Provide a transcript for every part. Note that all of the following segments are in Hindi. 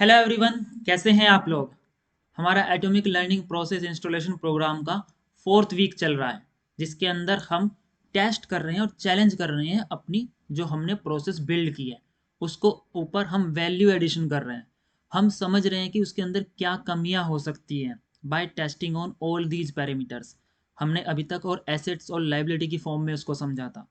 हेलो एवरीवन, कैसे हैं आप लोग। हमारा atomic learning process installation program का 4th वीक चल रहा है, जिसके अंदर हम टेस्ट कर रहे हैं और चैलेंज कर रहे हैं अपनी जो हमने प्रोसेस बिल्ड की है उसको ऊपर हम वैल्यू एडिशन कर रहे हैं। हम समझ रहे हैं कि उसके अंदर क्या कमियां हो सकती हैं by testing on all these parameters. हमने अभी तक और एसेट्स और लाइबिलिटी की फॉर्म में उसको समझा था।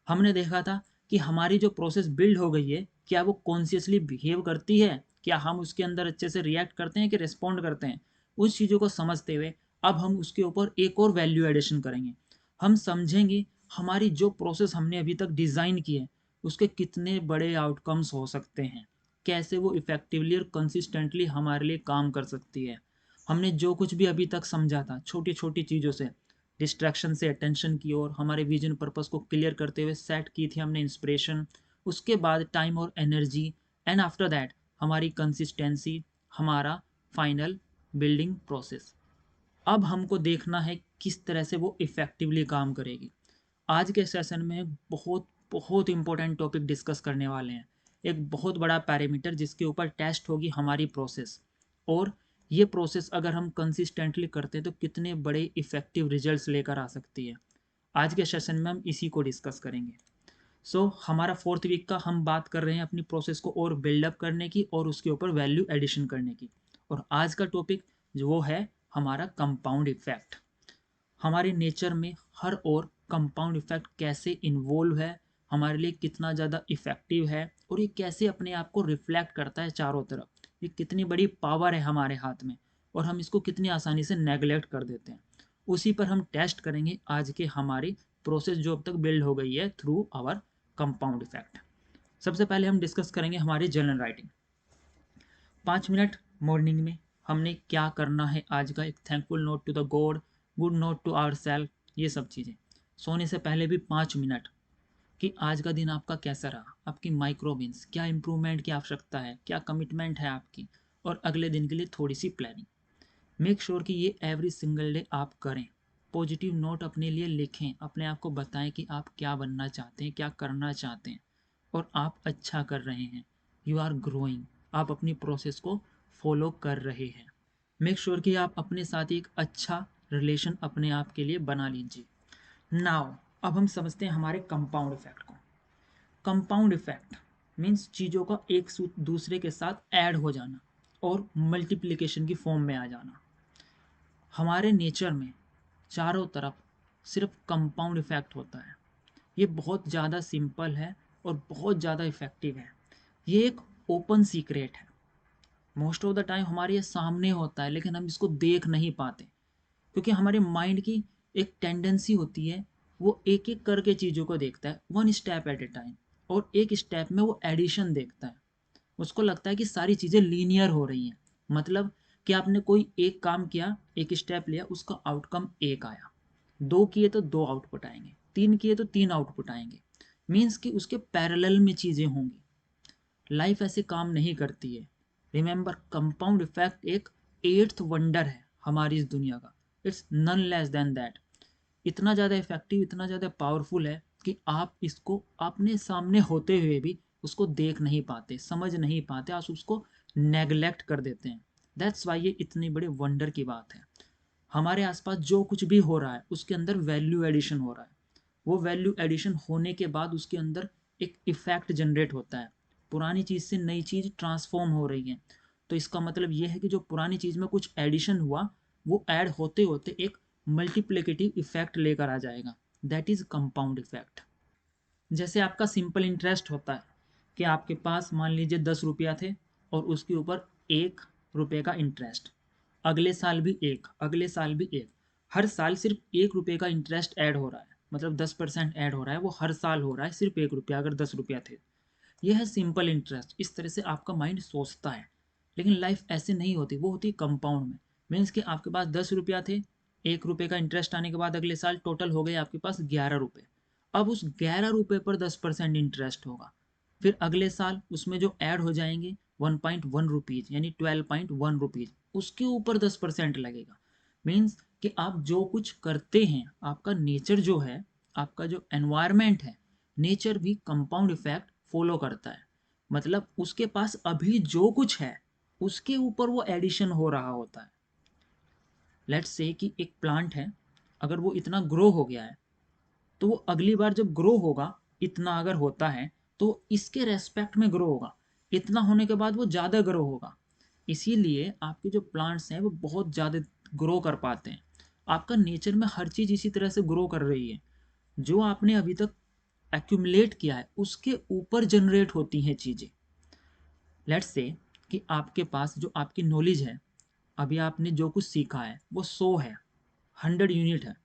हमने देखा था कि हमारी जो प्रोसेस बिल्ड हो गई है क्या वो कॉन्शियसली बिहेव करती है, क्या हम उसके अंदर अच्छे से रिएक्ट करते हैं कि रिस्पॉन्ड करते हैं। उस चीज़ों को समझते हुए अब हम उसके ऊपर एक और वैल्यू एडिशन करेंगे। हम समझेंगे हमारी जो प्रोसेस हमने अभी तक डिज़ाइन की है उसके कितने बड़े आउटकम्स हो सकते हैं, कैसे वो इफ़ेक्टिवली और कंसिस्टेंटली हमारे लिए काम कर सकती है। हमने जो कुछ भी अभी तक समझा था छोटी छोटी चीज़ों से, डिस्ट्रैक्शन से अटेंशन की ओर, हमारे विजन पर्पस को क्लियर करते हुए सेट की थी हमने इंस्पिरेशन, उसके बाद टाइम और एनर्जी, एंड आफ्टर दैट हमारी कंसिस्टेंसी, हमारा फाइनल बिल्डिंग प्रोसेस। अब हमको देखना है किस तरह से वो इफ़ेक्टिवली काम करेगी। आज के सेशन में बहुत बहुत इंपॉर्टेंट टॉपिक डिस्कस करने वाले हैं। एक बहुत बड़ा पैरामीटर जिसके ऊपर टेस्ट होगी हमारी प्रोसेस, और ये प्रोसेस अगर हम कंसिस्टेंटली करते हैं तो कितने बड़े इफ़ेक्टिव रिजल्ट्स लेकर आ सकती है। आज के सेशन में हम इसी को डिस्कस करेंगे। हमारा 4th वीक का हम बात कर रहे हैं अपनी प्रोसेस को और बिल्डअप करने की और उसके ऊपर वैल्यू एडिशन करने की। और आज का टॉपिक जो वो है हमारा कंपाउंड इफेक्ट। हमारे नेचर में हर और कंपाउंड इफेक्ट कैसे इन्वॉल्व है, हमारे लिए कितना ज़्यादा इफेक्टिव है, और ये कैसे अपने आप को रिफ्लेक्ट करता है चारों तरफ। ये कितनी बड़ी पावर है हमारे हाथ में और हम इसको कितनी आसानी से नेगलेक्ट कर देते हैं। उसी पर हम टेस्ट करेंगे आज के हमारी प्रोसेस जो अब तक बिल्ड हो गई है थ्रू आवर कंपाउंड इफेक्ट। सबसे पहले हम डिस्कस करेंगे हमारी जर्नल राइटिंग। 5 मिनट मॉर्निंग में हमने क्या करना है आज का, एक thankful note to the god, good note to our self, ये सब चीज़ें। सोने से पहले भी 5 मिनट कि आज का दिन आपका कैसा रहा, आपकी माइक्रो विंस, क्या इंप्रूवमेंट की आवश्यकता है, क्या कमिटमेंट है आपकी, और अगले दिन के लिए थोड़ी सी प्लानिंग। मेक श्योर कि ये एवरी सिंगल डे आप करें। पॉजिटिव नोट अपने लिए लिखें, अपने आप को बताएं कि आप क्या बनना चाहते हैं, क्या करना चाहते हैं, और आप अच्छा कर रहे हैं। यू आर ग्रोइंग, आप अपनी प्रोसेस को फॉलो कर रहे हैं। मेक श्योर कि आप अपने साथ एक अच्छा रिलेशन अपने आप के लिए बना लीजिए। नाउ अब हम समझते हैं हमारे कंपाउंड इफेक्ट को। कंपाउंड इफेक्ट मीन्स चीज़ों का एक दूसरे के साथ ऐड हो जाना और मल्टीप्लिकेशन की फॉर्म में आ जाना। हमारे नेचर में चारों तरफ सिर्फ कंपाउंड इफेक्ट होता है। ये बहुत ज़्यादा सिंपल है और बहुत ज़्यादा इफ़ेक्टिव है। ये एक ओपन सीक्रेट है। मोस्ट ऑफ द टाइम हमारे ये सामने होता है लेकिन हम इसको देख नहीं पाते, क्योंकि हमारे माइंड की एक टेंडेंसी होती है, वो एक एक करके चीज़ों को देखता है, one step at A time, और एक स्टेप में वो एडिशन देखता है। उसको लगता है कि सारी चीज़ें लीनियर हो रही हैं। मतलब कि आपने कोई एक काम किया, एक स्टेप लिया, उसका आउटकम एक आया, दो किए तो दो आउटपुट आएंगे, तीन किए तो तीन आउटपुट आएंगे। मीन्स कि उसके पैरेलल में चीज़ें होंगी। लाइफ ऐसे काम नहीं करती है। रिमेंबर, कंपाउंड इफेक्ट एक एट्थ वंडर है हमारी इस दुनिया का। It's none less than that. इतना ज़्यादा इफेक्टिव, इतना ज़्यादा पावरफुल है कि आप इसको अपने सामने होते हुए भी उसको देख नहीं पाते, समझ नहीं पाते, आप उसको नेगलेक्ट कर देते हैं। दैट्स वाई ये इतनी बड़ी वंडर की बात है। हमारे आसपास जो कुछ भी हो रहा है उसके अंदर वैल्यू एडिशन हो रहा है। वो वैल्यू एडिशन होने के बाद उसके अंदर एक इफेक्ट जनरेट होता है। पुरानी चीज़ से नई चीज़ ट्रांसफॉर्म हो रही है। तो इसका मतलब ये है कि जो पुरानी चीज़ में कुछ एडिशन हुआ वो ऐड होते होते एक मल्टीप्लिकेटिव इफेक्ट लेकर आ जाएगा। That is compound effect. जैसे आपका सिंपल इंटरेस्ट होता है कि आपके पास मान लीजिए 10 रुपया थे और उसके ऊपर 1 रुपये का इंटरेस्ट, अगले साल भी एक, अगले साल भी एक, हर साल सिर्फ 1 रुपये का इंटरेस्ट ऐड हो रहा है। मतलब 10% ऐड हो रहा है, वो हर साल हो रहा है, सिर्फ 1 रुपया अगर 10 रुपया थे। यह है सिंपल इंटरेस्ट। इस तरह से आपका माइंड सोचता है। लेकिन लाइफ ऐसे नहीं होती, वो होती कंपाउंड में। मीन्स कि आपके पास 10 रुपया थे, 1 रुपये का इंटरेस्ट आने के बाद अगले साल टोटल हो गए आपके पास 11 रुपये। अब उस 11 रुपये पर 10% इंटरेस्ट होगा। फिर अगले साल उसमें जो ऐड हो जाएंगे 1.1 रुपीज़, यानी 12.1 रुपीज़, उसके ऊपर 10% लगेगा। मीन्स कि आप जो कुछ करते हैं, आपका नेचर जो है, आपका जो एनवायरमेंट है, नेचर भी कंपाउंड इफेक्ट फॉलो करता है। मतलब उसके पास अभी जो कुछ है उसके ऊपर वो एडिशन हो रहा होता है। लेट्स से कि एक प्लांट है, अगर वो इतना ग्रो हो गया है तो वो अगली बार जब ग्रो होगा, इतना अगर होता है तो इसके रेस्पेक्ट में ग्रो होगा, इतना होने के बाद वो ज़्यादा ग्रो होगा। इसीलिए आपके जो प्लांट्स हैं वो बहुत ज़्यादा ग्रो कर पाते हैं। आपका नेचर में हर चीज़ इसी तरह से ग्रो कर रही है। जो आपने अभी तक एक्यूमुलेट किया है उसके ऊपर जनरेट होती हैं चीज़ें। लेट्स से कि आपके पास जो आपकी नॉलेज है, अभी आपने जो कुछ सीखा है वो 100 है, 100 यूनिट है।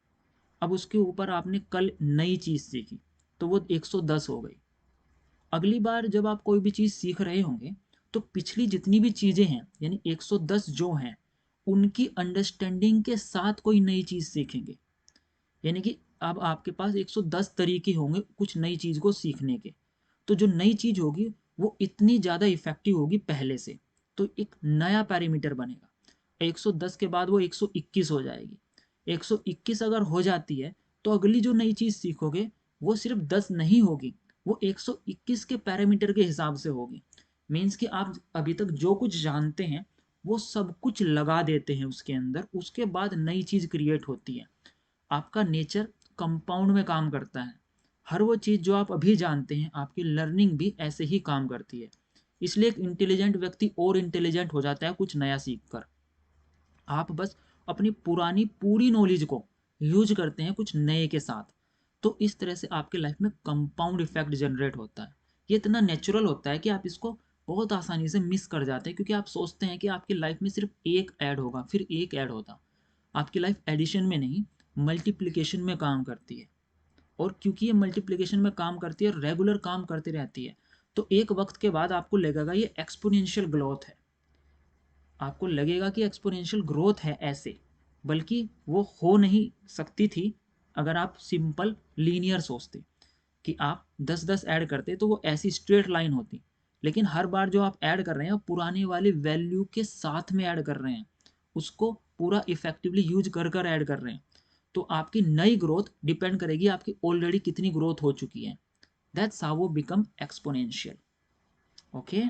अब उसके ऊपर आपने कल नई चीज़ सीखी तो वो 110 हो गई। अगली बार जब आप कोई भी चीज़ सीख रहे होंगे तो पिछली जितनी भी चीज़ें हैं यानी 110 जो हैं उनकी अंडरस्टैंडिंग के साथ कोई नई चीज़ सीखेंगे। यानी कि अब आपके पास 110 तरीके होंगे कुछ नई चीज़ को सीखने के। तो जो नई चीज़ होगी वो इतनी ज़्यादा इफेक्टिव होगी पहले से, तो एक नया पैरामीटर बनेगा। 110 के बाद वो 121 हो जाएगी। 121 अगर हो जाती है तो अगली जो नई चीज़ सीखोगे वो सिर्फ 10 नहीं होगी, वो 121 के पैरामीटर के हिसाब से होगी। मीन्स कि आप अभी तक जो कुछ जानते हैं वो सब कुछ लगा देते हैं उसके अंदर, उसके बाद नई चीज़ क्रिएट होती है। आपका नेचर कंपाउंड में काम करता है। हर वो चीज़ जो आप अभी जानते हैं आपकी लर्निंग भी ऐसे ही काम करती है। इसलिए एक इंटेलिजेंट व्यक्ति और इंटेलिजेंट हो जाता है कुछ नया सीख कर। आप बस अपनी पुरानी पूरी नॉलेज को यूज करते हैं कुछ नए के साथ। तो इस तरह से आपके लाइफ में कंपाउंड इफेक्ट जनरेट होता है। ये इतना नेचुरल होता है कि आप इसको बहुत आसानी से मिस कर जाते हैं, क्योंकि आप सोचते हैं कि आपकी लाइफ में सिर्फ एक ऐड होगा फिर एक ऐड होता। आपकी लाइफ एडिशन में नहीं, मल्टीप्लिकेशन में काम करती है। और क्योंकि ये मल्टीप्लिकेशन में काम करती है और रेगुलर काम करती रहती है, तो एक वक्त के बाद आपको लगेगा ये एक्सपोनेंशियल ग्रोथ है। आपको लगेगा कि एक्सपोनेंशियल ग्रोथ है ऐसे, बल्कि वो हो नहीं सकती थी अगर आप सिंपल लीनियर सोचते कि आप 10-10 ऐड करते तो वो ऐसी स्ट्रेट लाइन होती। लेकिन हर बार जो आप ऐड कर रहे हैं वो पुरानी वाली वैल्यू के साथ में ऐड कर रहे हैं, उसको पूरा इफेक्टिवली यूज कर कर ऐड कर रहे हैं। तो आपकी नई ग्रोथ डिपेंड करेगी आपकी ऑलरेडी कितनी ग्रोथ हो चुकी है। दैट्स हाउ वो बिकम एक्सपोनेंशियल। ओके।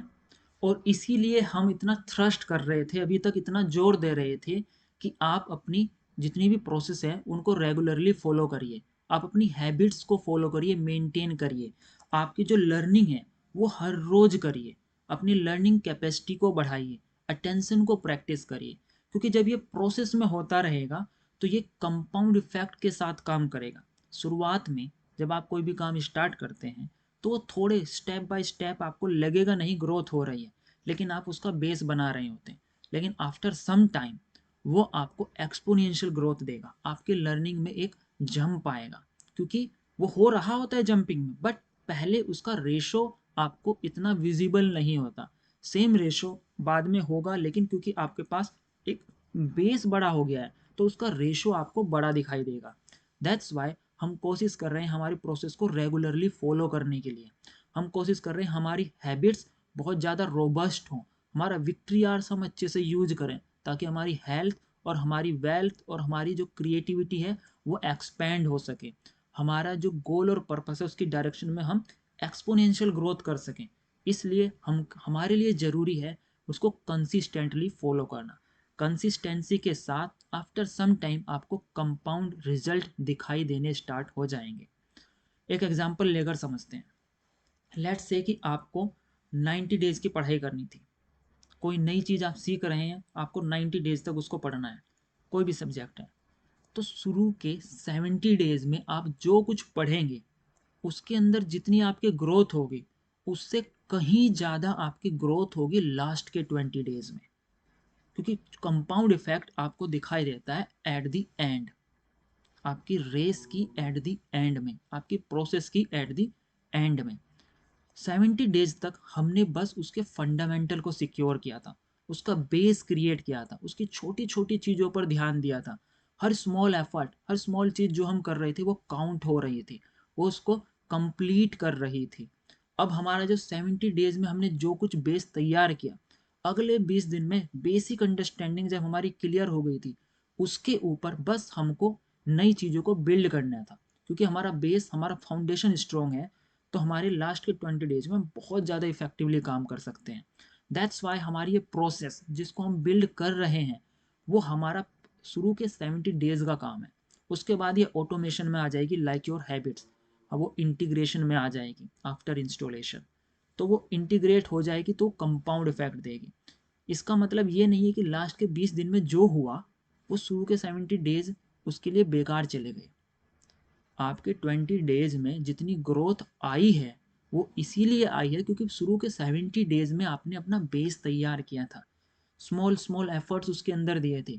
और इसीलिए हम इतना थ्रस्ट कर रहे थे, अभी तक इतना जोर दे रहे थे कि आप अपनी जितनी भी प्रोसेस है उनको रेगुलरली फॉलो करिए। आप अपनी हैबिट्स को फॉलो करिए, मेंटेन करिए। आपकी जो लर्निंग है वो हर रोज करिए। अपनी लर्निंग कैपेसिटी को बढ़ाइए, अटेंशन को प्रैक्टिस करिए। क्योंकि जब ये प्रोसेस में होता रहेगा तो ये कंपाउंड इफेक्ट के साथ काम करेगा। शुरुआत में जब आप कोई भी काम स्टार्ट करते हैं तो वो थोड़े स्टेप बाय स्टेप आपको लगेगा नहीं ग्रोथ हो रही है, लेकिन आप उसका बेस बना रहे होते हैं। लेकिन आफ्टर सम टाइम वो आपको एक्सपोनेंशियल ग्रोथ देगा, आपके लर्निंग में एक जंप आएगा। क्योंकि वो हो रहा होता है जंपिंग में, बट पहले उसका रेशो आपको इतना विजिबल नहीं होता। सेम रेशो बाद में होगा, लेकिन क्योंकि आपके पास एक बेस बड़ा हो गया है तो उसका रेशो आपको बड़ा दिखाई देगा। दैट्स वाई हम कोशिश कर रहे हैं हमारी प्रोसेस को रेगुलरली फॉलो करने के लिए। हम कोशिश कर रहे हैं हमारी हैबिट्स बहुत ज़्यादा रोबस्ट हों, हमारा विक्ट्री आवर्स हम अच्छे से यूज करें, ताकि हमारी हेल्थ और हमारी वेल्थ और हमारी जो क्रिएटिविटी है वो एक्सपैंड हो सके। हमारा जो गोल और पर्पस है उसकी डायरेक्शन में हम एक्सपोनेंशियल ग्रोथ कर सकें। इसलिए हम हमारे लिए ज़रूरी है उसको कंसिस्टेंटली फॉलो करना। कंसिस्टेंसी के साथ आफ्टर सम टाइम आपको कंपाउंड रिजल्ट दिखाई देने स्टार्ट हो जाएंगे। एक एग्जांपल लेकर समझते हैं। लेट्स से कि आपको 90 डेज की पढ़ाई करनी थी। कोई नई चीज़ आप सीख रहे हैं, आपको 90 डेज तक उसको पढ़ना है, कोई भी सब्जेक्ट है। तो शुरू के 70 डेज में आप जो कुछ पढ़ेंगे उसके अंदर जितनी आपकी ग्रोथ होगी उससे कहीं ज़्यादा आपकी ग्रोथ होगी लास्ट के 20 डेज में। क्योंकि कंपाउंड इफेक्ट आपको दिखाई देता है एट द एंड, आपकी रेस की एट द एंड में, आपकी प्रोसेस की एट द एंड में। 70 डेज तक हमने बस उसके फंडामेंटल को सिक्योर किया था, उसका बेस क्रिएट किया था, उसकी छोटी छोटी चीज़ों पर ध्यान दिया था। हर स्मॉल एफर्ट, हर स्मॉल चीज़ जो हम कर रहे थे वो काउंट हो रही थी, वो उसको कंप्लीट कर रही थी। अब हमारा जो 70 डेज में हमने जो कुछ बेस तैयार किया, अगले 20 दिन में बेसिक अंडरस्टैंडिंग जब हमारी क्लियर हो गई थी, उसके ऊपर बस हमको नई चीज़ों को बिल्ड करना था। क्योंकि हमारा बेस, हमारा फाउंडेशन स्ट्रॉन्ग है, तो हमारे लास्ट के 20 डेज में हम बहुत ज़्यादा इफेक्टिवली काम कर सकते हैं। दैट्स वाई हमारी ये प्रोसेस जिसको हम बिल्ड कर रहे हैं वो हमारा शुरू के 70 डेज का काम है। उसके बाद ये ऑटोमेशन में आ जाएगी लाइक योर हैबिट्स। अब वो इंटीग्रेशन में आ जाएगी आफ्टर इंस्टॉलेशन। तो वो इंटीग्रेट हो जाएगी तो कंपाउंड इफेक्ट देगी। इसका मतलब ये नहीं है कि लास्ट के 20 दिन में जो हुआ वो शुरू के 70 डेज उसके लिए बेकार चले गए। आपके 20 डेज में जितनी ग्रोथ आई है वो इसीलिए आई है क्योंकि शुरू के 70 डेज में आपने अपना बेस तैयार किया था, स्मॉल स्मॉल एफर्ट्स उसके अंदर दिए थे,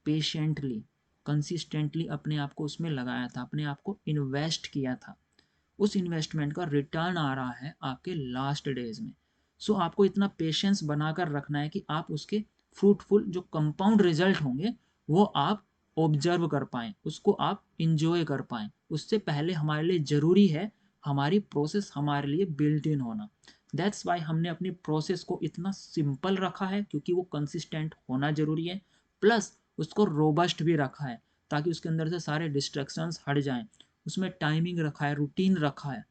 पेशेंटली कंसिस्टेंटली अपने आप को उसमें लगाया था, अपने आप को इन्वेस्ट किया था। उस इन्वेस्टमेंट का रिटर्न आ रहा है आपके लास्ट डेज में। सो आपको इतना पेशेंस बनाकर रखना है कि आप उसके फ्रूटफुल जो कंपाउंड रिजल्ट होंगे वो आप ऑब्जर्व कर पाएँ, उसको आप इंजॉय कर पाएँ। उससे पहले हमारे लिए ज़रूरी है हमारी प्रोसेस हमारे लिए बिल्ट इन होना। दैट्स वाई हमने अपनी प्रोसेस को इतना सिंपल रखा है क्योंकि वो कंसिस्टेंट होना ज़रूरी है, प्लस उसको रोबस्ट भी रखा है ताकि उसके अंदर से सारे डिस्ट्रैक्शंस हट जाएं। उसमें टाइमिंग रखा है, रूटीन रखा है,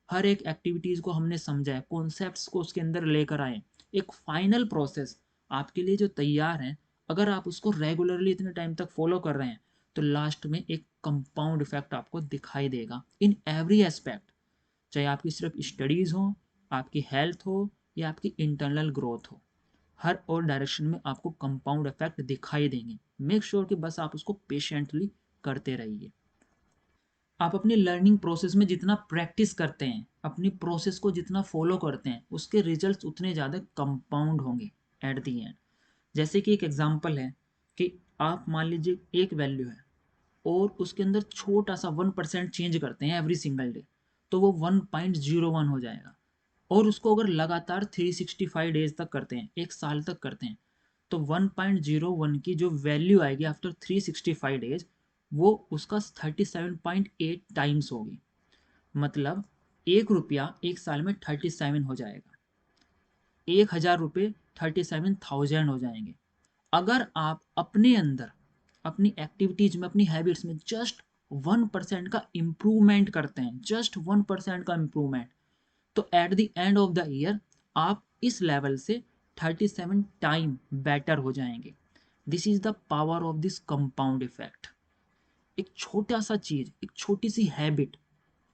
हर एक एक्टिविटीज़ को हमने समझा है, कॉन्सेप्ट्स को उसके अंदर लेकर आए। एक फाइनल प्रोसेस आपके लिए जो तैयार है, अगर आप उसको रेगुलरली इतने टाइम तक फॉलो कर रहे हैं तो लास्ट में एक कंपाउंड इफेक्ट आपको दिखाई देगा इन एवरी एस्पेक्ट। चाहे आपकी सिर्फ स्टडीज़ हो, आपकी हेल्थ हो या आपकी इंटरनल ग्रोथ हो, हर और डायरेक्शन में आपको कंपाउंड इफेक्ट दिखाई देंगे। मेक श्योर कि बस आप उसको पेशेंटली करते रहिए। आप अपनी लर्निंग प्रोसेस में जितना प्रैक्टिस करते हैं, अपनी प्रोसेस को जितना फॉलो करते हैं, उसके रिजल्ट्स उतने ज़्यादा कंपाउंड होंगे एट दी एंड। जैसे कि एक एग्जांपल है कि आप मान लीजिए एक वैल्यू है और उसके अंदर छोटा सा 1% चेंज करते हैं एवरी सिंगल डे, तो वो 1.01 हो जाएगा। और उसको अगर लगातार 365 डेज तक करते हैं, एक साल तक करते हैं, तो 1.01 की जो वैल्यू आएगी आफ्टर 365 डेज वो उसका 37.8 टाइम्स होगी। मतलब 1 रुपया एक साल में 37 हो जाएगा, 1,000 रुपये 37,000 हो जाएंगे। अगर आप अपने अंदर अपनी एक्टिविटीज में अपनी हैबिट्स में जस्ट 1% का इम्प्रूवमेंट करते हैं, जस्ट 1% का इम्प्रूवमेंट, तो at the end of the year आप इस लेवल से 37 टाइम बेटर हो जाएंगे। This is the power of this compound effect. एक छोटा सा चीज, एक छोटी सी हैबिट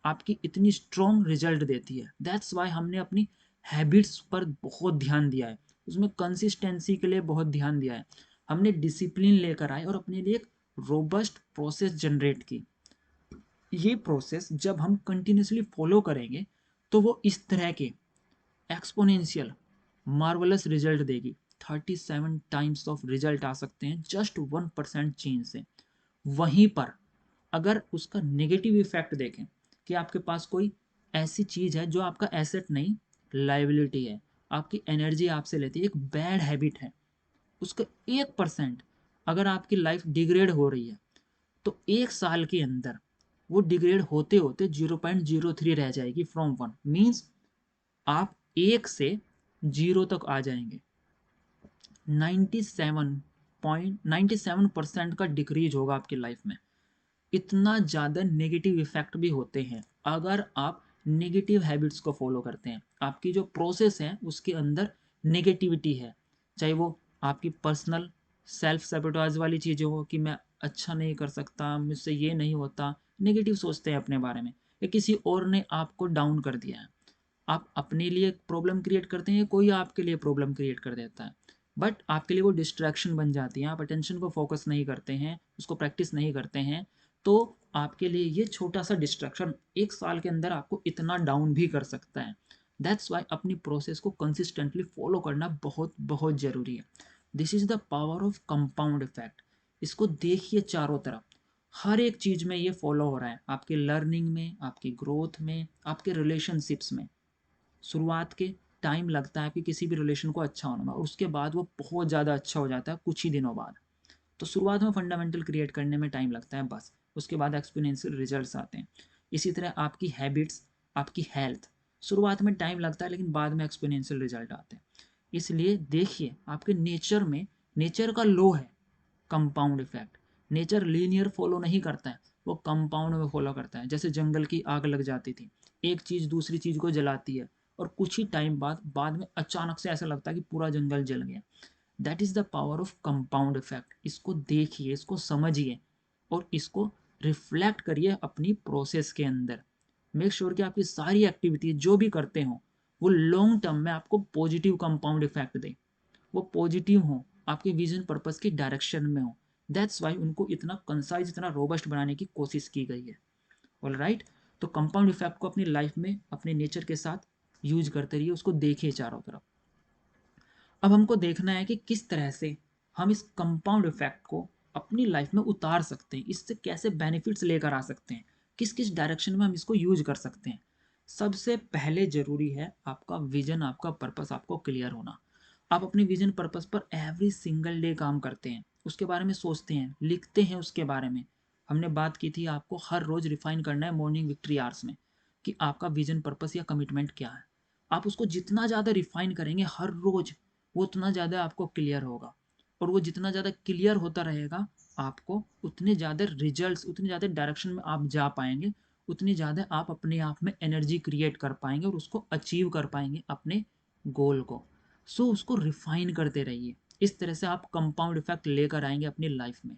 आपकी इतनी स्ट्रॉन्ग रिजल्ट देती है। दैट्स वाई हमने अपनी हैबिट्स पर बहुत ध्यान दिया है, उसमें कंसिस्टेंसी के लिए बहुत ध्यान दिया है। हमने डिसिप्लिन लेकर आए और अपने लिए एक रोबस्ट प्रोसेस जनरेट की। ये प्रोसेस जब हम कंटिन्यूसली फॉलो करेंगे तो वो इस तरह के एक्सपोनेंशियल मार्वलस रिजल्ट देगी। 37 टाइम्स ऑफ रिजल्ट आ सकते हैं जस्ट 1% चेंज से। वहीं पर अगर उसका नेगेटिव इफेक्ट देखें कि आपके पास कोई ऐसी चीज है जो आपका एसेट नहीं, लाइबिलिटी है, आपकी एनर्जी आपसे लेती है, एक बैड हैबिट है, उसका 1% अगर आपकी लाइफ डिग्रेड हो रही है तो एक साल के अंदर वो डिग्रेड होते होते 0.03 रह जाएगी फ्रॉम 1। मीन्स आप 1 से 0 तक आ जाएंगे। 97% का डिक्रीज होगा आपकी लाइफ में। इतना ज़्यादा नेगेटिव इफेक्ट भी होते हैं अगर आप नेगेटिव हैबिट्स को फॉलो करते हैं। आपकी जो प्रोसेस है उसके अंदर नेगेटिविटी है, चाहे वो आपकी पर्सनल सेल्फ सेबोटाज वाली चीज़ें हो कि मैं अच्छा नहीं कर सकता, मुझसे ये नहीं होता, नेगेटिव सोचते हैं अपने बारे में, या किसी और ने आपको डाउन कर दिया है, आप अपने लिए प्रॉब्लम क्रिएट करते हैं, कोई आपके लिए प्रॉब्लम क्रिएट कर देता है, बट आपके लिए वो डिस्ट्रैक्शन बन जाती है, आप अटेंशन को फोकस नहीं करते हैं, उसको प्रैक्टिस नहीं करते हैं, तो आपके लिए ये छोटा सा डिस्ट्रैक्शन एक साल के अंदर आपको इतना डाउन भी कर सकता है। दैट्स वाई अपनी प्रोसेस को कंसिस्टेंटली फॉलो करना बहुत बहुत ज़रूरी है। This is the power of compound effect. इसको देखिए चारों तरफ, हर एक चीज़ में ये फॉलो हो रहा है, आपके लर्निंग में, आपकी ग्रोथ में, आपके रिलेशनशिप्स में। शुरुआत के टाइम लगता है कि किसी भी रिलेशन को अच्छा होने में, और उसके बाद वो बहुत ज़्यादा अच्छा हो जाता है कुछ ही दिनों बाद। तो शुरुआत में फंडामेंटल क्रिएट करने में टाइम लगता है बस, उसके बाद एक्सपोनेंशियल रिजल्ट्स आते हैं। इसी तरह आपकी हैबिट्स, आपकी हेल्थ, शुरुआत में टाइम लगता है लेकिन बाद में एक्सपोनेंशियल रिजल्ट आते हैं। इसलिए देखिए आपके नेचर में, नेचर का लॉ है compound effect. Nature linear follow नहीं करता है, वो कंपाउंड में फॉलो करता है। जैसे जंगल की आग लग जाती थी, एक चीज़ दूसरी चीज़ को जलाती है और कुछ ही टाइम बाद में अचानक से ऐसा लगता है कि पूरा जंगल जल गया। That is the power of compound effect. इसको देखिए, इसको समझिए और इसको रिफ्लेक्ट करिए अपनी प्रोसेस के अंदर। मेक श्योर कि आपकी सारी एक्टिविटी जो भी करते हो वो लॉन्ग टर्म में आपको पॉजिटिव कंपाउंड इफेक्ट दे, वो पॉजिटिव हो, आपके विजन पर्पस की डायरेक्शन में हो। दैट्स वाई उनको इतना कंसाइज, इतना रोबस्ट बनाने की कोशिश की गई है। ऑल राइट, तो कंपाउंड इफेक्ट को अपनी लाइफ में अपने नेचर के साथ यूज करते रहिए, उसको देखिए चारों तरफ। अब हमको देखना है कि किस तरह से हम इस कंपाउंड इफेक्ट को अपनी लाइफ में उतार सकते हैं, इससे कैसे बेनिफिट्स लेकर आ सकते हैं, किस किस डायरेक्शन में हम इसको यूज कर सकते हैं। सबसे पहले जरूरी है आपका विजन, आपका पर्पस आपको क्लियर होना। आप अपने विजन पर्पस पर एवरी सिंगल डे काम करते हैं, उसके बारे में सोचते हैं, लिखते हैं उसके बारे में। हमने बात की थी आपको हर रोज रिफाइन करना है मॉर्निंग विक्ट्री आवर्स में कि आपका विजन पर्पस या कमिटमेंट क्या है। आप उसको जितना ज़्यादा रिफाइन करेंगे हर रोज, वो उतना ज़्यादा आपको क्लियर होगा, और वो जितना ज़्यादा क्लियर होता रहेगा आपको उतने ज़्यादा रिजल्ट्स, उतनी ज़्यादा डायरेक्शन में आप जा पाएंगे, उतनी ज़्यादा आप अपने आप में एनर्जी क्रिएट कर पाएंगे और उसको अचीव कर पाएंगे अपने गोल को। सो उसको रिफाइन करते रहिए। इस तरह से आप कंपाउंड इफेक्ट लेकर आएंगे अपनी लाइफ में।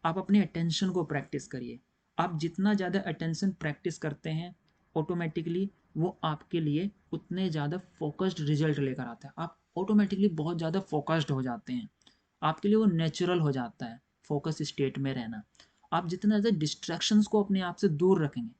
आप अपने अटेंशन को प्रैक्टिस करिए। आप जितना ज़्यादा अटेंशन प्रैक्टिस करते हैं ऑटोमेटिकली वो आपके लिए उतने ज़्यादा फोकस्ड रिजल्ट लेकर आता है। आप ऑटोमेटिकली बहुत ज़्यादा फोकस्ड हो जाते हैं, आपके लिए वो नेचुरल हो जाता है फोकस स्टेट में रहना। आप जितना ज़्यादा डिस्ट्रैक्शंस को अपने आप से दूर रखेंगे,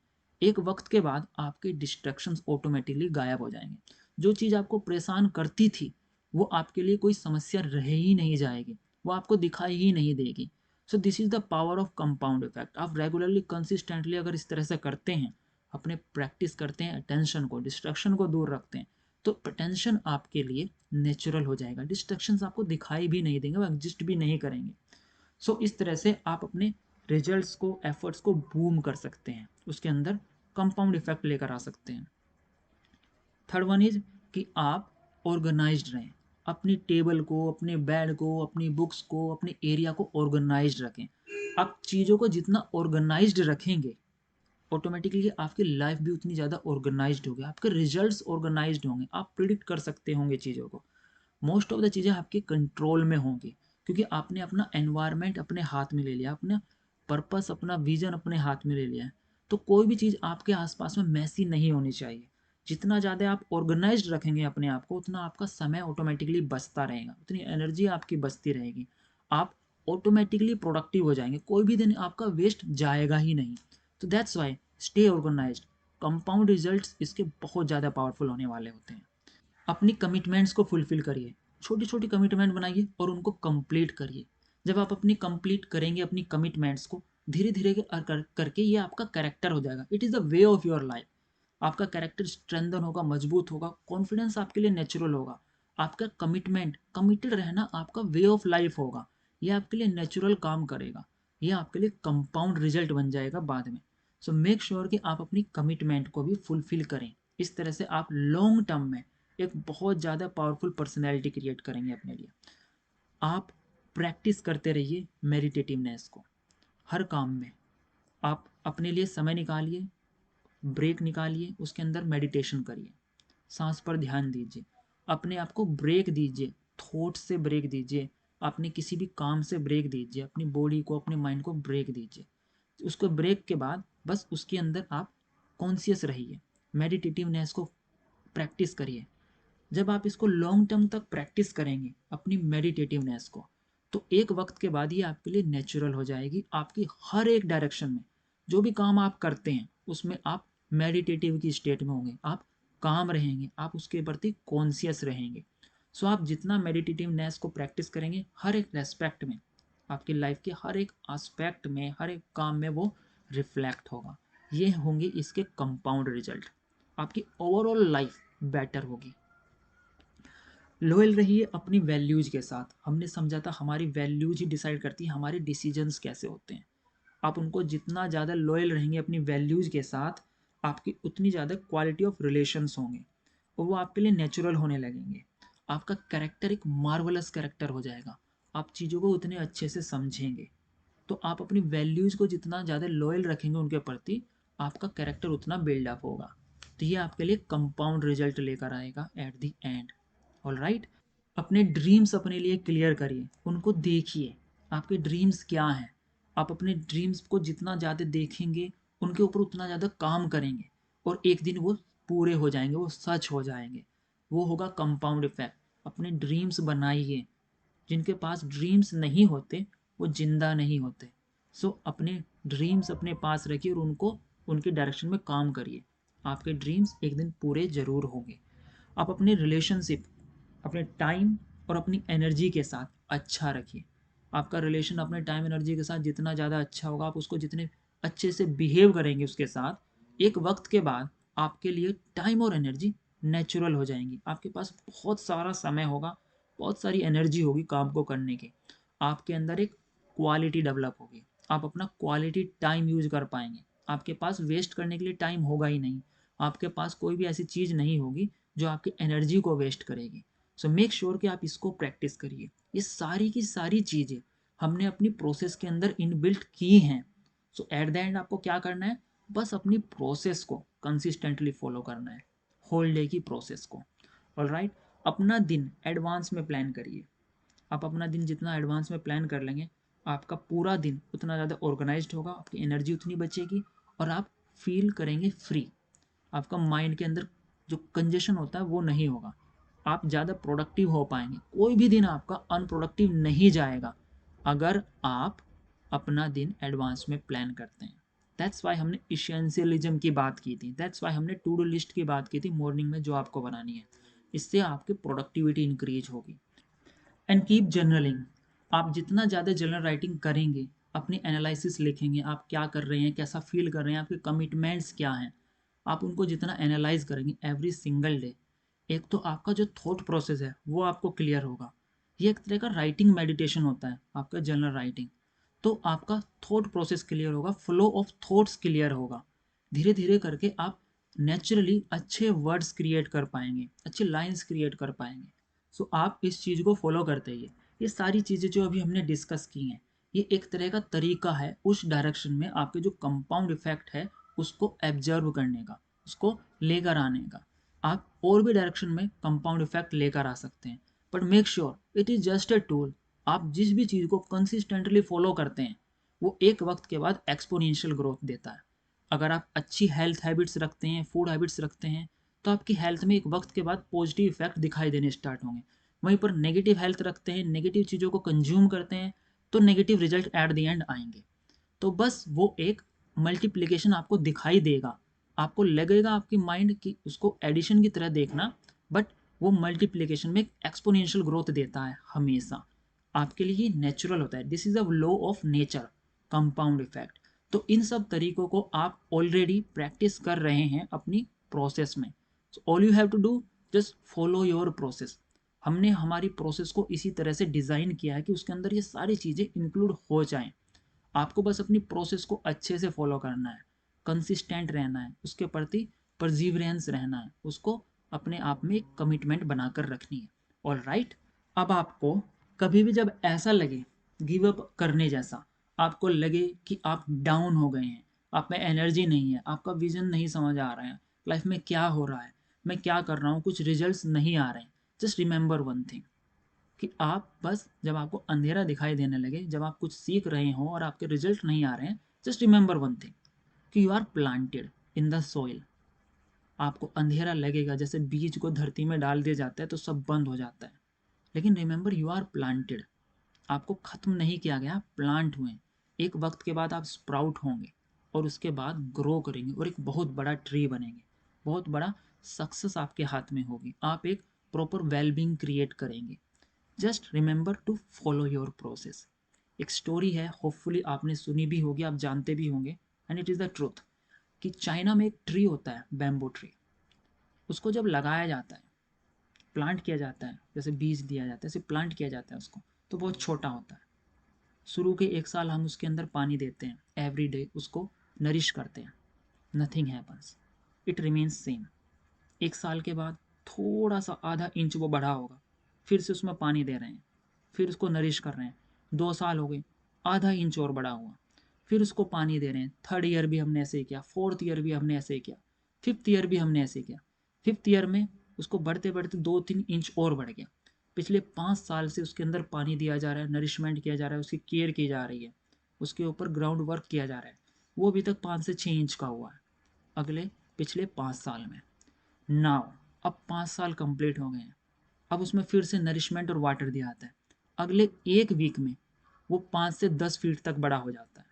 एक वक्त के बाद आपके डिस्ट्रैक्शंस ऑटोमेटिकली गायब हो जाएंगे। जो चीज़ आपको परेशान करती थी वो आपके लिए कोई समस्या रह ही नहीं जाएगी, वो आपको दिखाई ही नहीं देगी। So this is the power of compound effect. आप रेगुलरली कंसिस्टेंटली अगर इस तरह से करते हैं, अपने प्रैक्टिस करते हैं, अटेंशन को, डिस्ट्रैक्शन को दूर रखते हैं, तो अटेंशन आपके लिए नेचुरल हो जाएगा। डिस्ट्रैक्शंस आपको दिखाई भी नहीं देंगे, वो एग्जिस्ट भी नहीं करेंगे। सो इस तरह से आप अपने रिजल्ट्स को, एफर्ट्स को बूम कर सकते हैं, उसके अंदर कंपाउंड इफेक्ट लेकर आ सकते हैं। थर्ड वन इज कि आप ऑर्गेनाइज्ड रहें। अपनी टेबल को, अपने बेड को, अपनी बुक्स को, अपने एरिया को ऑर्गेनाइज्ड रखें। आप चीज़ों को जितना ऑर्गेनाइज्ड रखेंगे ऑटोमेटिकली आपकी लाइफ भी उतनी ज़्यादा ऑर्गेनाइज्ड होगी, आपके रिजल्ट्स ऑर्गेनाइज्ड होंगे, आप प्रिडिक्ट कर सकते होंगे चीज़ों को। मोस्ट ऑफ द चीज़ें आपके कंट्रोल में होंगी क्योंकि आपने अपना एनवायरनमेंट अपने हाथ में ले लिया, अपना पर्पस, अपना विजन अपने हाथ में ले लिया है। तो कोई भी चीज़ आपके आसपास में मैसी नहीं होनी चाहिए। जितना ज़्यादा आप ऑर्गेनाइज्ड रखेंगे अपने आप को, उतना आपका समय ऑटोमेटिकली बचता रहेगा, उतनी एनर्जी आपकी बचती रहेगी, आप ऑटोमेटिकली प्रोडक्टिव हो जाएंगे, कोई भी दिन आपका वेस्ट जाएगा ही नहीं। तो that's why stay organised. Compound results इसके बहुत ज़्यादा पावरफुल होने वाले होते हैं। अपनी कमिटमेंट्स को फुलफिल करिए, छोटी छोटी कमिटमेंट बनाइए और उनको कंप्लीट करिए। जब आप अपनी कंप्लीट करेंगे अपनी कमिटमेंट्स को धीरे धीरे करके ये आपका कैरेक्टर हो जाएगा। It is the way of your life. आपका कैरेक्टर स्ट्रेंथन होगा, मजबूत होगा, कॉन्फिडेंस आपके लिए नेचुरल होगा। आपका कमिटमेंट, कमिटेड रहना आपका वे ऑफ लाइफ होगा। ये आपके लिए नेचुरल काम करेगा, ये आपके लिए कंपाउंड रिजल्ट बन जाएगा बाद में। सो मेक श्योर कि आप अपनी कमिटमेंट को भी फुलफिल करें। इस तरह से आप लॉन्ग टर्म में एक बहुत ज़्यादा पावरफुल पर्सनैलिटी क्रिएट करेंगे अपने लिए। आप प्रैक्टिस करते रहिए मेडिटेटिवनेस को हर काम में। आप अपने लिए समय निकालिए, ब्रेक निकालिए, उसके अंदर मेडिटेशन करिए, सांस पर ध्यान दीजिए, अपने आप को ब्रेक दीजिए, थॉट से ब्रेक दीजिए, अपने किसी भी काम से ब्रेक दीजिए, अपनी बॉडी को, अपने माइंड को ब्रेक दीजिए। उसको ब्रेक के बाद बस उसके अंदर आप कॉन्शियस रहिए, मेडिटेटिवनेस को प्रैक्टिस करिए। जब आप इसको लॉन्ग टर्म तक प्रैक्टिस करेंगे अपनी मेडिटेटिवनेस को, तो एक वक्त के बाद ये आपके लिए नेचुरल हो जाएगी। आपकी हर एक डायरेक्शन में जो भी काम आप करते हैं उसमें आप मेडिटेटिव की स्टेट में होंगे, आप काम रहेंगे, आप उसके प्रति कॉन्शियस रहेंगे। सो आप जितना मेडिटेटिवनेस को प्रैक्टिस करेंगे हर एक रेस्पेक्ट में, आपकी लाइफ के हर एक एस्पेक्ट में, हर एक काम में वो रिफ्लेक्ट होगा। ये होंगे इसके कंपाउंड रिजल्ट। आपकी ओवरऑल लाइफ बेटर होगी। लॉयल रहिए अपनी वैल्यूज के साथ। हमने समझा था हमारी वैल्यूज ही डिसाइड करती है हमारे डिसीजंस कैसे होते हैं। आप उनको जितना ज़्यादा लॉयल रहेंगे अपनी वैल्यूज के साथ, आपकी उतनी ज़्यादा क्वालिटी ऑफ रिलेशंस होंगे और वो आपके लिए नेचुरल होने लगेंगे। आपका कैरेक्टर एक मार्वलस कैरेक्टर हो जाएगा, आप चीज़ों को उतने अच्छे से समझेंगे। तो आप अपनी वैल्यूज को जितना ज़्यादा लॉयल रखेंगे उनके प्रति, आपका कैरेक्टर उतना बिल्डअप होगा। तो ये आपके लिए कंपाउंड रिजल्ट लेकर आएगा एट द एंड। ऑलराइट, अपने ड्रीम्स अपने लिए क्लियर करिए, उनको देखिए, आपके ड्रीम्स क्या हैं। आप अपने ड्रीम्स को जितना ज़्यादा देखेंगे, उनके ऊपर उतना ज़्यादा काम करेंगे, और एक दिन वो पूरे हो जाएंगे, वो सच हो जाएंगे। वो होगा कंपाउंड इफेक्ट। अपने ड्रीम्स बनाइए। जिनके पास ड्रीम्स नहीं होते वो जिंदा नहीं होते। सो अपने ड्रीम्स अपने पास रखिए और उनको, उनकी डायरेक्शन में काम करिए। आपके ड्रीम्स एक दिन पूरे जरूर होंगे। आप अपने रिलेशनशिप अपने टाइम और अपनी एनर्जी के साथ अच्छा रखिए। आपका रिलेशन अपने टाइम एनर्जी के साथ जितना ज़्यादा अच्छा होगा, आप उसको जितने अच्छे से बिहेव करेंगे उसके साथ, एक वक्त के बाद आपके लिए टाइम और एनर्जी नेचुरल हो जाएंगी। आपके पास बहुत सारा समय होगा, बहुत सारी एनर्जी होगी काम को करने की। आपके अंदर एक क्वालिटी डेवलप होगी। आप अपना क्वालिटी टाइम यूज कर पाएंगे। आपके पास वेस्ट करने के लिए टाइम होगा ही नहीं। आपके पास कोई भी ऐसी चीज़ नहीं होगी जो आपकी एनर्जी को वेस्ट करेगी। सो मेक श्योर कि आप इसको प्रैक्टिस करिए। ये सारी की सारी चीज़ें हमने अपनी प्रोसेस के अंदर इनबिल्ट की हैं। सो एट द एंड आपको क्या करना है, बस अपनी प्रोसेस को कंसिस्टेंटली फॉलो करना है, होल डे की प्रोसेस को। ऑलराइट, अपना दिन एडवांस में प्लान करिए। आप अपना दिन जितना एडवांस में प्लान कर लेंगे, आपका पूरा दिन उतना ज़्यादा ऑर्गेनाइज्ड होगा, आपकी एनर्जी उतनी बचेगी, और आप फील करेंगे फ्री। आपका माइंड के अंदर जो कंजेशन होता है वो नहीं होगा। आप ज़्यादा प्रोडक्टिव हो पाएंगे। कोई भी दिन आपका अनप्रोडक्टिव नहीं जाएगा अगर आप अपना दिन एडवांस में प्लान करते हैं। दैट्स वाई हमने इसेंशियलिज्म की बात की थी, दैट्स वाई हमने टू डू लिस्ट की बात की थी मॉर्निंग में जो आपको बनानी है। इससे आपकी प्रोडक्टिविटी इंक्रीज होगी। And keep journaling. आप जितना ज़्यादा जर्नल राइटिंग करेंगे, अपनी एनालिसिस लिखेंगे, आप क्या कर रहे हैं, कैसा फील कर रहे हैं, आपके कमिटमेंट्स क्या हैं, आप उनको जितना एनालाइज करेंगे एवरी सिंगल डे, एक तो आपका जो थॉट प्रोसेस है वो आपको क्लियर होगा। ये एक तरह का राइटिंग मेडिटेशन होता है आपका जर्नल राइटिंग। तो आपका थॉट प्रोसेस क्लियर होगा, फ्लो ऑफ थॉट्स क्लियर होगा। धीरे धीरे करके आप नेचुरली अच्छे वर्ड्स क्रिएट कर पाएंगे, अच्छे लाइंस क्रिएट कर पाएंगे। सो आप इस चीज़ को फॉलो करते ही, ये सारी चीज़ें जो अभी हमने डिस्कस की हैं, ये एक तरह का तरीका है उस डायरेक्शन में आपके जो कंपाउंड इफेक्ट है उसको एब्जर्व करने का, उसको लेकर आने का। आप और भी डायरेक्शन में कंपाउंड इफेक्ट लेकर आ सकते हैं, but make sure it is just a tool. आप जिस भी चीज़ को कंसिस्टेंटली फॉलो करते हैं वो एक वक्त के बाद एक्सपोनेंशियल ग्रोथ देता है। अगर आप अच्छी हेल्थ हैबिट्स रखते हैं, फूड हैबिट्स रखते हैं, तो आपकी हेल्थ में एक वक्त के बाद पॉजिटिव इफेक्ट दिखाई देने स्टार्ट होंगे। वहीं पर नेगेटिव हेल्थ रखते हैं, नेगेटिव चीज़ों को कंज्यूम करते हैं, तो negative result at the end आएंगे। तो बस वो एक मल्टीप्लिकेशन आपको दिखाई देगा। आपको लगेगा आपकी माइंड की उसको एडिशन की तरह देखना, बट वो मल्टीप्लिकेशन में एक्सपोनेंशियल ग्रोथ देता है हमेशा। आपके लिए नेचुरल होता है। This is a law of nature, compound effect. तो इन सब तरीकों को आप ऑलरेडी प्रैक्टिस कर रहे हैं अपनी प्रोसेस में। So all you have to do, just follow your process. हमने हमारी प्रोसेस को इसी तरह से डिज़ाइन किया है कि उसके अंदर ये सारी चीज़ें इंक्लूड हो जाएं। आपको बस अपनी प्रोसेस को अच्छे से फॉलो करना है, कंसिस्टेंट रहना है, उसके प्रति परजीवरेंस रहना है, उसको अपने आप में एक कमिटमेंट बनाकर रखनी है। ऑल राइट, अब आपको कभी भी जब ऐसा लगे गिव अप करने जैसा, आपको लगे कि आप डाउन हो गए हैं, आप में एनर्जी नहीं है, आपका विजन नहीं समझ आ रहा है, लाइफ में क्या हो रहा है, मैं क्या कर रहा हूँ, कुछ रिजल्ट्स नहीं आ रहे हैं, जस्ट रिमेंबर वन थिंग, कि आप बस जब आपको अंधेरा दिखाई देने लगे, जब आप कुछ सीख रहे हो और आपके रिजल्ट नहीं आ रहे हैं, जस्ट रिमेंबर वन थिंग, कि you are planted in the soil. आपको अंधेरा लगेगा, जैसे बीज को धरती में डाल दिया जाता है तो सब बंद हो जाता है, लेकिन रिमेंबर यू आर प्लांटेड। आपको खत्म नहीं किया गया, प्लांट हुए। एक वक्त के बाद आप स्प्राउट होंगे और उसके बाद ग्रो करेंगे और एक बहुत बड़ा ट्री बनेंगे, बहुत बड़ा सक्सेस आपके हाथ में होगी, आप एक प्रॉपर वेलबींग क्रिएट करेंगे। Just remember to follow your process. एक स्टोरी है, होपफुली आपने सुनी भी होगी, आप जानते भी होंगे, and it is the truth, कि चाइना में एक ट्री होता है, बैम्बू ट्री। उसको जब लगाया जाता है, प्लांट किया जाता है, जैसे बीज दिया जाता है, ऐसे प्लांट किया जाता है उसको, तो बहुत छोटा होता है। शुरू के एक साल हम उसके अंदर पानी देते हैं, एवरी डे उसको नरिश करते हैं, nothing happens, it remains same. एक साल के बाद थोड़ा सा आधा इंच वो बढ़ा होगा, फिर से उसमें पानी दे रहे हैं, फिर उसको नरिश कर रहे हैं। 2 साल हो गए, आधा इंच और बड़ा हुआ, फिर उसको पानी दे रहे हैं। थर्ड ईयर भी हमने ऐसे ही किया, फोर्थ ईयर भी हमने ऐसे ही किया। 5th ईयर भी हमने ऐसे किया। 5th ईयर में उसको बढ़ते बढ़ते 2-3 इंच और बढ़ गया। पिछले 5 साल से उसके अंदर पानी दिया जा रहा है, नरिशमेंट किया जा रहा है, उसकी केयर की जा रही है, उसके ऊपर ग्राउंड वर्क किया जा रहा है, वो अभी तक 5 से 6 इंच का हुआ है अगले पिछले 5 साल में। नाउ अब 5 साल कंप्लीट हो गए हैं, अब उसमें फिर से नरिशमेंट और वाटर दिया आता है। अगले 1 वीक में वो 5 से 10 फीट तक बड़ा हो जाता है।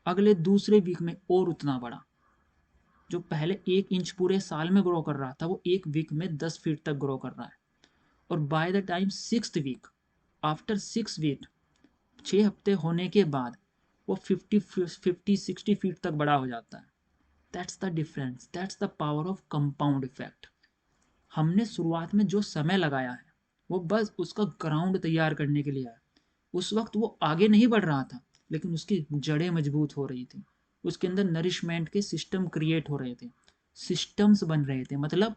अगले दूसरे वीक में और उतना बड़ा। जो पहले 1 इंच पूरे साल में ग्रो कर रहा था वो 1 वीक में 10 फीट तक ग्रो कर रहा है। और by the time 6th week, after 6 week, 6 हफ्ते होने के बाद वो 50-60 फीट तक बड़ा हो जाता है। That's the difference, that's the power of compound effect. हमने शुरुआत में जो समय लगाया है वो बस उसका ग्राउंड तैयार करने के लिए है। उस वक्त वो आगे नहीं बढ़ रहा था, लेकिन उसकी जड़ें मजबूत हो रही थी, उसके अंदर नरिशमेंट के सिस्टम क्रिएट हो रहे थे, सिस्टम्स बन रहे थे, मतलब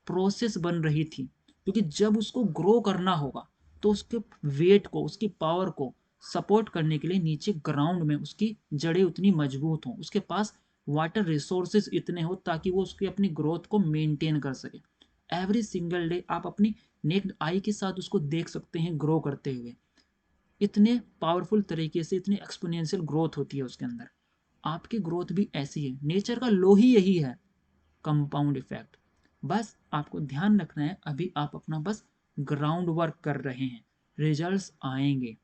प्रोसेस बन रही थी। क्योंकि जब उसको ग्रो करना होगा तो उसके वेट को, उसकी पावर को सपोर्ट करने के लिए नीचे ग्राउंड में उसकी जड़ें उतनी मजबूत हों, उसके पास वाटर रिसोर्सेज इतने हो ताकि वो उसकी अपनी ग्रोथ को मेंटेन कर सके। एवरी सिंगल डे आप अपनी नेक्ड आई के साथ उसको देख सकते हैं ग्रो करते हुए। इतने पावरफुल तरीके से इतनी एक्सपोनेंशियल ग्रोथ होती है उसके अंदर। आपकी ग्रोथ भी ऐसी है, नेचर का लॉ ही यही है, कंपाउंड इफेक्ट। बस आपको ध्यान रखना है, अभी आप अपना बस ग्राउंड वर्क कर रहे हैं, रिजल्ट्स आएंगे।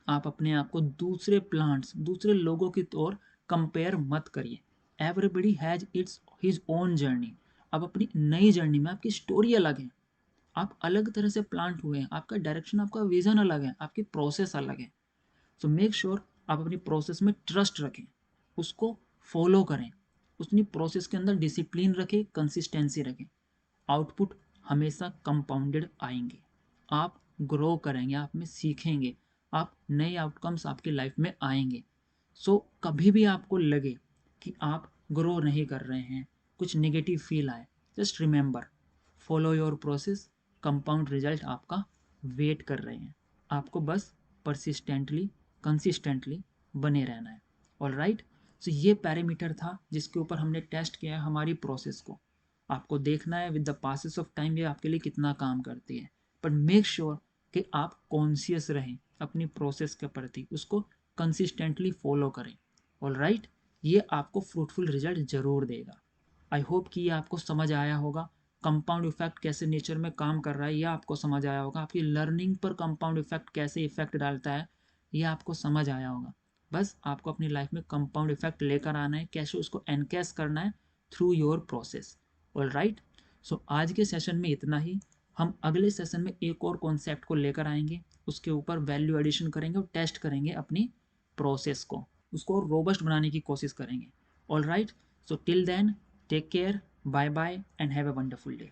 आप अपने आप को दूसरे प्लांट्स, दूसरे लोगों की तौर कंपेयर मत करिए। Everybody has its his own journey. अब अपनी नई जर्नी में आपकी स्टोरी अलग है, आप अलग तरह से प्लांट हुए हैं, आपका डायरेक्शन, आपका विजन अलग है, आपकी प्रोसेस अलग है। सो मेक श्योर आप अपनी प्रोसेस में ट्रस्ट रखें, उसको फॉलो करें, उसकी प्रोसेस के अंदर डिसिप्लिन रखें, कंसिस्टेंसी रखें। आउटपुट हमेशा कंपाउंडेड आएंगे, आप ग्रो करेंगे, आप में सीखेंगे, आप नए आउटकम्स आपकी लाइफ में आएंगे। सो कभी भी आपको लगे कि आप ग्रो नहीं कर रहे हैं, कुछ नेगेटिव फील आए, just remember, follow your process, compound result आपका वेट कर रहे हैं। आपको बस परसिस्टेंटली, कंसिस्टेंटली बने रहना है। All right. सो ये पैरामीटर था जिसके ऊपर हमने टेस्ट किया है हमारी प्रोसेस को। आपको देखना है with the passes of time ये आपके लिए कितना काम करती है। बट मेक श्योर कि आप कॉन्शियस रहें अपनी प्रोसेस के प्रति, उसको कंसिस्टेंटली फॉलो करें। All right. ये आपको फ्रूटफुल रिजल्ट जरूर देगा। आई होप कि ये आपको समझ आया होगा। कंपाउंड इफेक्ट कैसे नेचर में काम कर रहा है ये आपको समझ आया होगा। आपकी लर्निंग पर कंपाउंड इफेक्ट कैसे इफेक्ट डालता है ये आपको समझ आया होगा। बस आपको अपनी लाइफ में कंपाउंड इफेक्ट लेकर आना है, कैसे उसको एनकैश करना है through your process. All right. So आज के सेशन में इतना ही। हम अगले सेशन में एक और कॉन्सेप्ट को लेकर आएंगे, उसके ऊपर वैल्यू एडिशन करेंगे और टेस्ट करेंगे अपनी प्रोसेस को, उसको रोबस्ट बनाने की कोशिश करेंगे। All right. So till then, take care, bye bye and have a wonderful day.